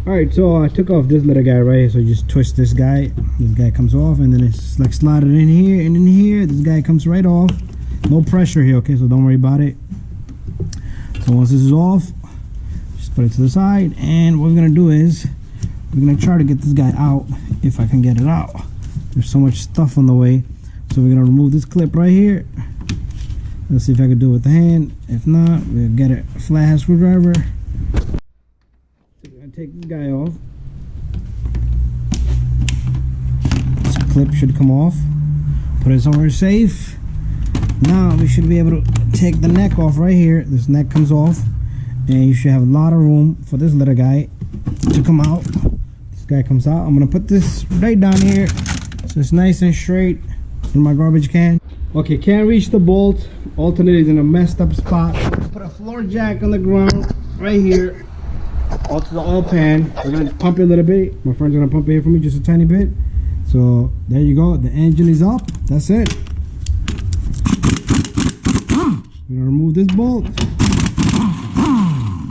Alright, so I took off this little guy right here. So you just twist this guy. This guy comes off, and then it's like slotted in here and in here. This guy comes right off. No pressure here, okay? So don't worry about it. So once this is off, just put it to the side. And what we're gonna do is we're gonna try to get this guy out if I can get it out. There's so much stuff on the way. So we're gonna remove this clip right here. Let's see if I can do it with the hand. If not, we'll get a flathead screwdriver. Take this guy off. This clip should come off. Put it somewhere safe. Now we should be able to take the neck off right here. This neck comes off, and you should have a lot of room for this little guy to come out. This guy comes out. I'm gonna put this right down here so it's nice and straight in my garbage can. Okay, can't reach the bolt. Alternate is in a messed up spot. Put a floor jack on the ground right here. Onto the oil pan. We're gonna pump it a little bit. My friend's gonna pump it here for me just a tiny bit. So there you go. The engine is up. That's it. We're gonna remove this bolt.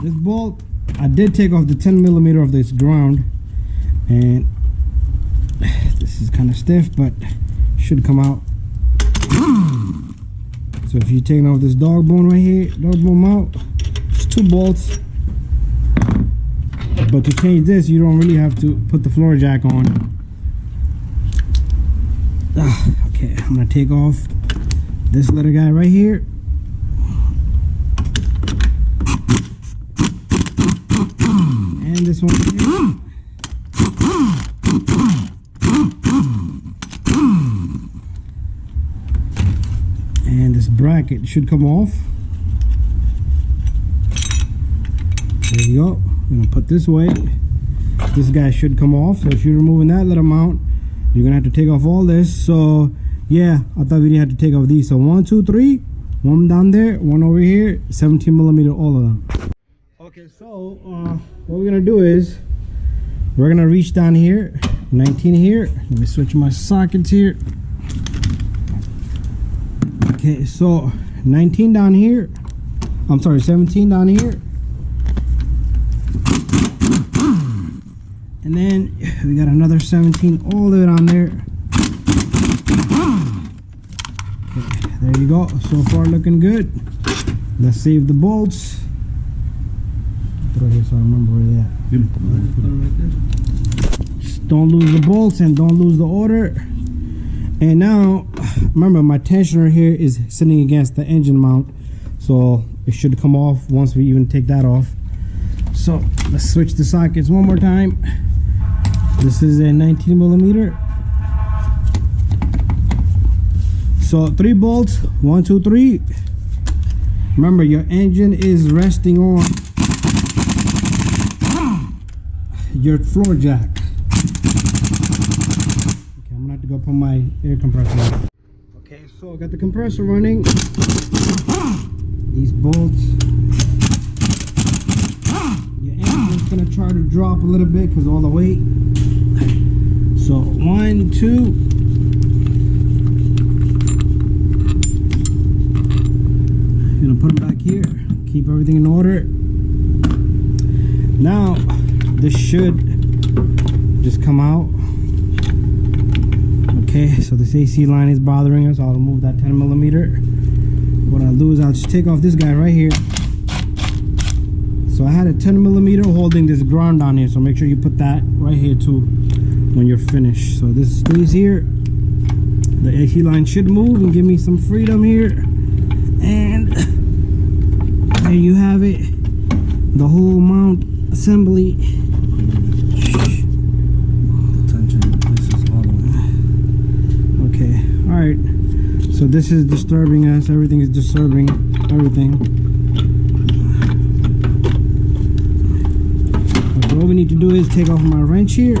This bolt, I did take off the 10mm of this ground, and this is kind of stiff, but should come out. So if you're taking off this dog bone right here, dog bone mount, just 2 bolts. But to change this, you don't really have to put the floor jack on. Okay, I'm gonna take off this little guy right here. And this one here. And this bracket should come off. There you go. I'm gonna put this way. This guy should come off. So if you're removing that little mount, you're gonna have to take off all this. So yeah, I thought we didn't have to take off these. So 1, 2, 3, one down there, one over here, 17mm, all of them. Okay, so what we're gonna do is we're gonna reach down here, 19 here. Let me switch my sockets here. Okay, so 19 down here. I'm sorry, 17 down here. And then we got another 17 all the way down there. Okay, there you go. So far looking good. Let's save the bolts. Put it right here so I remember where they're at. Just don't lose the bolts and don't lose the order. And now, remember my tensioner here is sitting against the engine mount. So it should come off once we even take that off. So let's switch the sockets one more time. This is a 19mm. So 3 bolts, 1, 2, 3. Remember, your engine is resting on your floor jack. Okay, I'm gonna have to go put my air compressor on. Okay, so I got the compressor running. These bolts. It's gonna try to drop a little bit because all the weight. So 1, 2. Gonna put them back here. Keep everything in order. Now this should just come out. Okay, so this AC line is bothering us. I'll remove that 10mm. What I'll do is I'll just take off this guy right here. So I had a 10mm holding this ground down here, so make sure you put that right here too when you're finished. So this stays here. The AC line should move and give me some freedom here. And there you have it. The whole mount assembly. Okay, alright. So this is disturbing us. Everything is disturbing everything. What we need to do is take off my wrench here.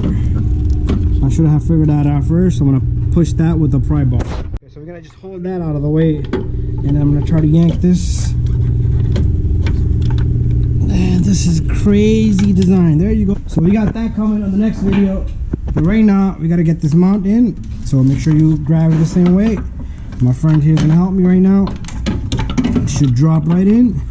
I should have figured that out first. I'm gonna push that with a pry bar. Okay, so we're gonna just hold that out of the way, and I'm gonna try to yank this. And this is crazy design. There you go. So we got that coming on the next video. But right now, we gotta get this mount in. So make sure you grab it the same way. My friend here is gonna help me right now. It should drop right in.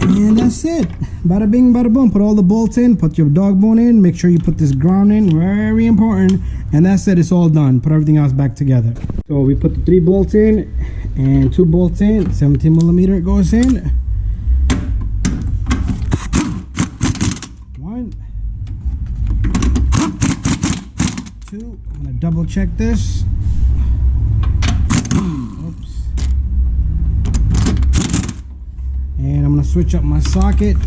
And that's it. Bada bing, bada boom. Put all the bolts in. Put your dog bone in. Make sure you put this ground in. Very important. And that's it. It's all done. Put everything else back together. So we put the 3 bolts in and 2 bolts in. 17 millimeter goes in. 1, 2. I'm gonna double check this. Oops. And I'm gonna switch up my socket.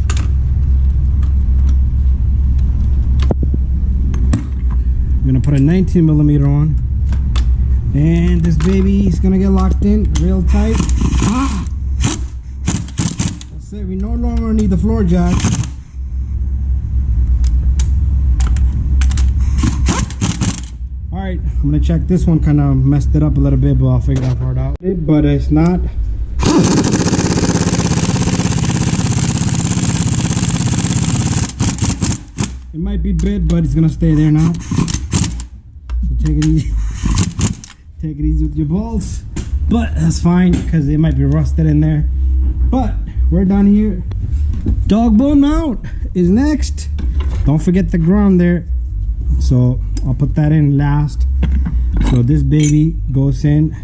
I'm gonna put a 19 millimeter on, and this baby is gonna get locked in real tight. That's it. We no longer need the floor jack. All right, I'm gonna check this one. Kind of messed it up a little bit, but I'll figure that part out. But it's not. It might be bit, but it's gonna stay there now. So take it easy. Take it easy with your bolts. But that's fine, because it might be rusted in there. But we're done here. Dog bone mount is next. Don't forget the ground there. So I'll put that in last. So this baby goes in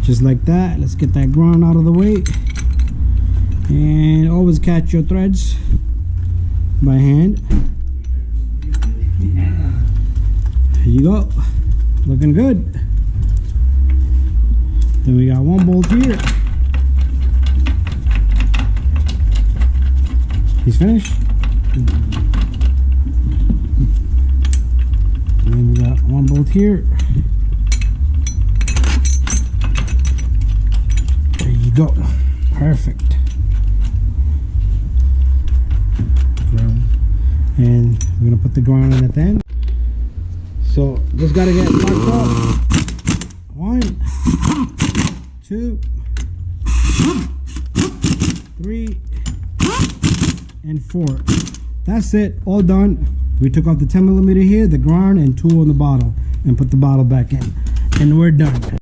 just like that. Let's get that ground out of the way. And always catch your threads by hand. There you go. Looking good. Then we got 1 bolt here. He's finished. And then we got 1 bolt here. There you go. Perfect. And we're gonna put the ground in at the end. So just gotta get locked up. 1, 2, 3, and 4. That's it, all done. We took off the 10 millimeter here, the ground, and 2 on the bottle, and put the bottle back in, and we're done.